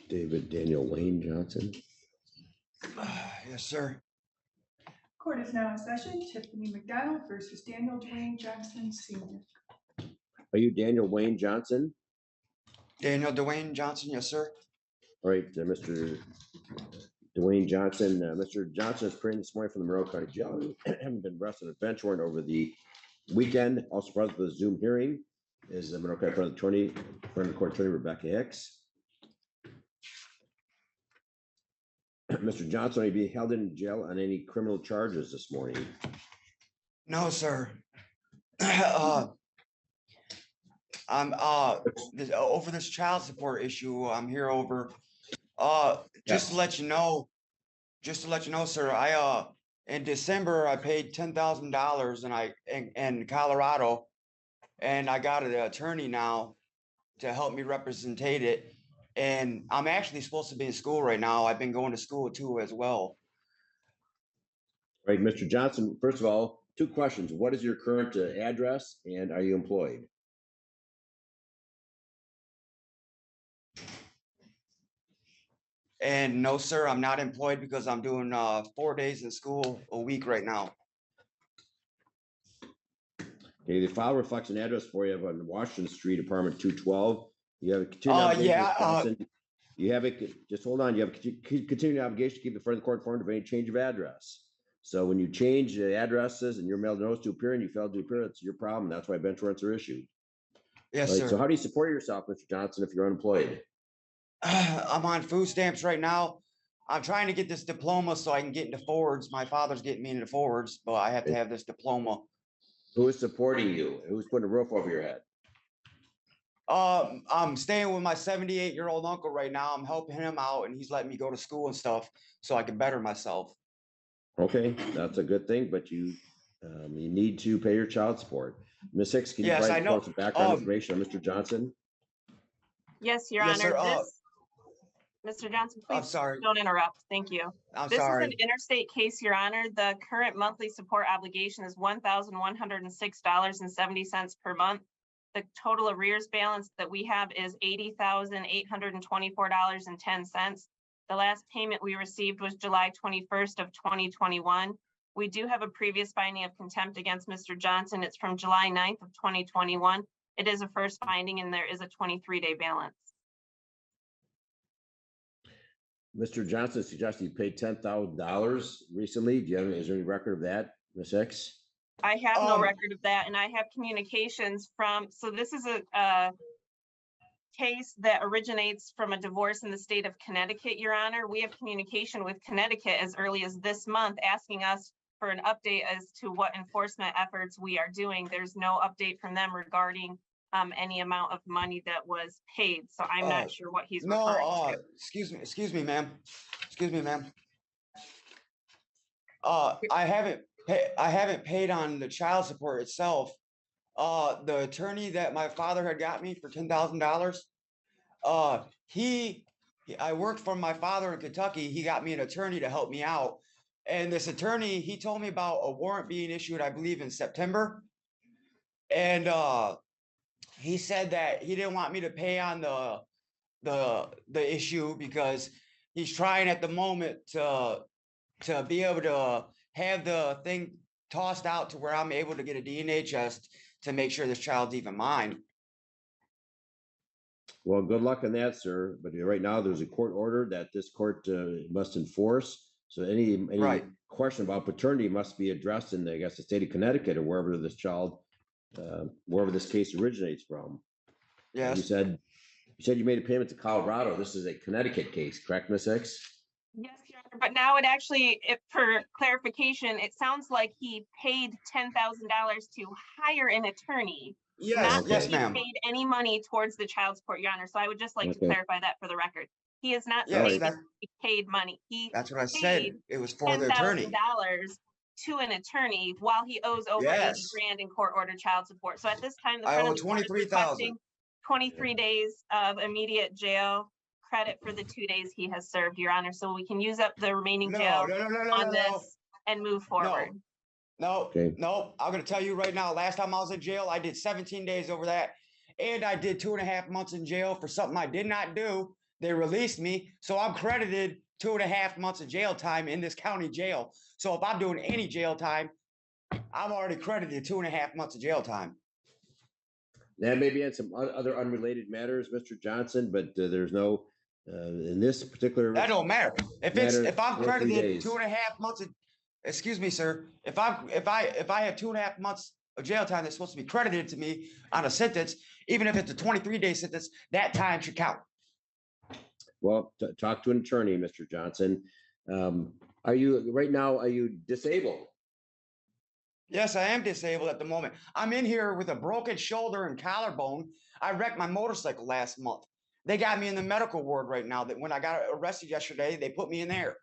David Daniel Wayne Johnson. Yes, sir. Court is now in session. Tiffany McDonald versus Daniel Dwayne Johnson Sr. Are you Daniel Wayne Johnson? Daniel Dwayne Johnson, yes, sir. All right, Mr. Dwayne Johnson. Mr. Johnson is appearing this morning from the Monroe County Jail. Having been arrested on a bench warrant over the weekend. Also present for the Zoom hearing is the Monroe County Attorney, Court Attorney Rebecca Hicks. Mr. Johnson, will you be held in jail on any criminal charges this morning? No, sir. I'm over this child support issue. I'm here over. Just to let you know, sir. I in December I paid $10,000 in Colorado, and I got an attorney now to help me represent it. And I'm actually supposed to be in school right now. I've been going to school too as well. Right, Mr. Johnson, first of all, 2 questions. What is your current address, and are you employed? And no, sir, I'm not employed because I'm doing 4 days in school a week right now. Okay, the file reflects an address for you on Washington Street, apartment 212. You have a you have a, just hold on, you have a continuing obligation to keep the front of the court informed of any change of address. So when you change the addresses and you're mailed a notice to appear and you failed to appear, it's your problem. That's why bench warrants are issued. Yes, right, sir. So how do you support yourself, Mr. Johnson, if you're unemployed? I'm on food stamps right now. I'm trying to get this diploma so I can get into forwards. My father's getting me into forwards, but I have to have this diploma. Who is supporting you? Who's putting a roof over your head? I'm staying with my 78-year-old uncle right now. I'm helping him out, and he's letting me go to school and stuff so I can better myself. Okay, that's a good thing, but you need to pay your child support. Ms. Hicks, can you provide some background information on Mr. Johnson? Yes, Your Honor. Sir. Mr. Johnson, please I'm sorry. don't interrupt. Thank you. This is an interstate case, Your Honor. The current monthly support obligation is $1,106.70 per month. The total arrears balance that we have is $80,824.10. The last payment we received was July 21st of 2021. We do have a previous finding of contempt against Mr. Johnson. It's from July 9th of 2021. It is a first finding, and there is a 23-day balance. Mr. Johnson suggested you paid $10,000 recently. Is there any record of that, Ms. Hicks? I have no record of that, and I have communications from, so this is a case that originates from a divorce in the state of Connecticut, Your Honor. We have communication with Connecticut as early as this month asking us for an update as to what enforcement efforts we are doing. There's no update from them regarding any amount of money that was paid. So I'm not sure what he's referring to. Excuse me, ma'am. I haven't paid on the child support itself. The attorney that my father had got me for $10,000. I worked for my father in Kentucky. He got me an attorney to help me out. And this attorney, he told me about a warrant being issued, I believe, in September. And he said that he didn't want me to pay on the issue because he's trying at the moment to be able to have the thing tossed out to where I'm able to get a DNA test to make sure this child's even mine. Well, good luck on that, sir. But right now there's a court order that this court must enforce. So any question about paternity must be addressed in, I guess, the state of Connecticut or wherever this child, wherever this case originates from. Yes. You said you made a payment to Colorado. This is a Connecticut case, correct, Ms. Hicks? Yes, Your Honor, but now it actually, for clarification, it sounds like he paid $10,000 to hire an attorney. Yes, yes, ma'am. Paid any money towards the child support, Your Honor. So I would just like to clarify that for the record. He is not saying that he paid money. That's what I said. It was for the attorney. $10,000 to an attorney while he owes over $80,000 in court-ordered child support. So at this time, the I owe $23,000. 23 days of immediate jail credit for the 2 days he has served, Your Honor. So we can use up the remaining jail on this and move forward. No, Okay. no, I'm gonna tell you right now, last time I was in jail, I did 17 days over that. And I did 2.5 months in jail for something I did not do. They released me. So I'm credited 2.5 months of jail time in this county jail. So if I'm doing any jail time, I'm already credited 2.5 months of jail time. That may be on some other unrelated matters, Mr. Johnson, but there's no, in this particular. That don't matter. If I'm 4 3 credited days. 2.5 months of, excuse me, sir, if I have 2.5 months of jail time that's supposed to be credited to me on a sentence, even if it's a 23-day sentence, that time should count. Well, talk to an attorney, Mr. Johnson. Are you disabled? Yes, I am disabled at the moment. I'm in here with a broken shoulder and collarbone. I wrecked my motorcycle last month. They got me in the medical ward right now. That when I got arrested yesterday, they put me in there.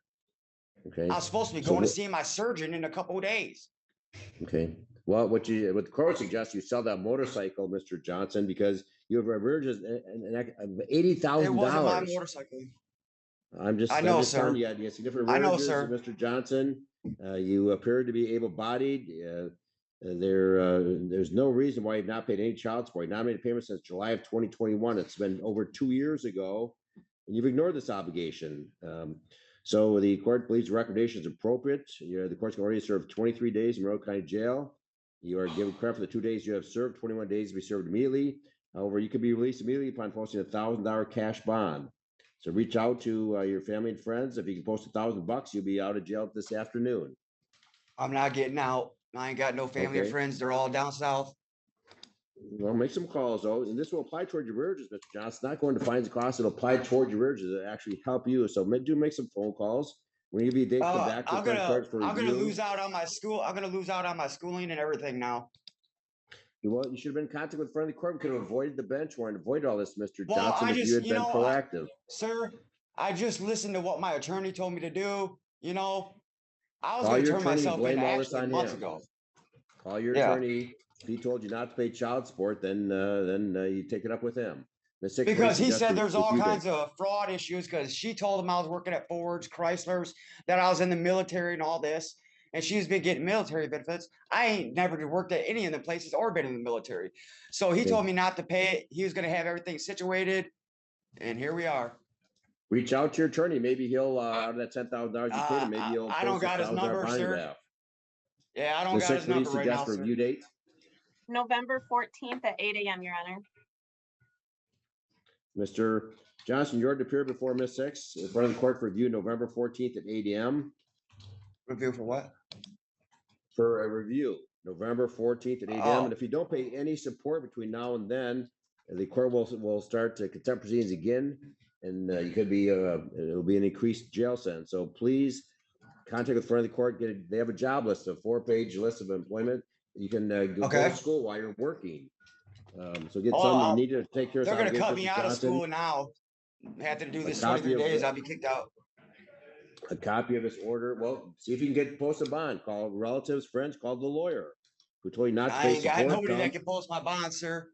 Okay. I was supposed to be going to see my surgeon in a couple of days. Okay. Well, what the court suggests you sell that motorcycle, Mr. Johnson, because you have arrears $80,000. It wasn't my motorcycle. I'm just sir. telling you, you have significant I know, arrears, sir. Mr. Johnson. You appear to be able-bodied. There's no reason why you've not paid any child support. You've not made a payment since July of 2021. It's been over 2 years ago, and you've ignored this obligation. So the court believes the recommendation is appropriate. The court's already served 23 days in Monroe County Jail. You are given credit for the 2 days you have served. 21 days to be served immediately. However, you can be released immediately upon posting a $1,000 cash bond. So reach out to your family and friends. If you can post $1,000, you'll be out of jail this afternoon. I'm not getting out. I ain't got no family or friends. They're all down south. Well, make some calls, though, and this will apply toward your arrears, Mr. Johnson. Not going to fines and costs. It'll apply toward your arrears. It'll actually help you. So do make some phone calls. When you be a date, come back to the court for review. I'm gonna lose out on my school. I'm gonna lose out on my schooling and everything now. Well, you should have been in contact with friendly court. We could have avoided the bench warrant, avoided all this, Mr. Johnson, if you had been proactive. Sir, I just listened to what my attorney told me to do. I was going to turn myself in actually months ago. Call your attorney. If he told you not to pay child support, then you take it up with him. Because he said there's all kinds of fraud issues because she told him I was working at Fords, Chryslers, that I was in the military and all this. And she's been getting military benefits. I ain't never worked at any of the places or been in the military. So he told me not to pay it. He was going to have everything situated. And here we are. Reach out to your attorney. Maybe he'll, out of that $10,000 you paid him, maybe he'll. I don't got his number, sir. Yeah, I don't got his number right now, sir. Review date? November 14th at 8 a.m., Your Honor. Mr. Johnson, you're to appear before Ms. Six in front of the court for review November 14th at 8 a.m. Review for what? For a review, November 14th at 8 a.m. And if you don't pay any support between now and then, the court will start contempt proceedings again, and you could be it'll be an increased jail sentence. So please contact with front of the court. They have a job list, a 4-page list of employment. You can go to school while you're working. So get some. You need to take care of. They're going to cut me out of school now. I have to do this 23 days. I'll be kicked out. A copy of his order. Well, see if you can post a bond. Call relatives, friends. Call the lawyer who told you not to pay support. I ain't got nobody that can post my bond, sir.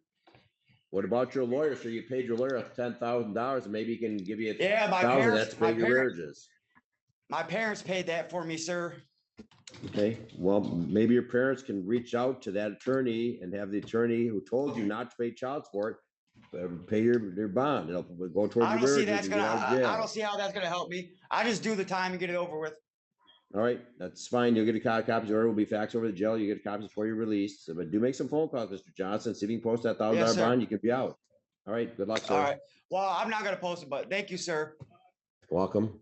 What about your lawyer? So you paid your lawyer $10,000, and maybe he can give you my parents. That's to pay your arrearages. My parents paid that for me, sir. Okay. Well, maybe your parents can reach out to that attorney and have the attorney who told you not to pay child support pay your bond. It'll go towards your arrearages. I don't see how that's gonna help me. I just do the time and get it over with. All right, that's fine. You'll get a copy. The order will be faxed over to the jail. You get copies before you're released. So, but do make some phone calls, Mr. Johnson. See if you can post that $1,000 bond. You can be out. All right. Good luck, sir. All right. Well, I'm not going to post it, but thank you, sir. Welcome.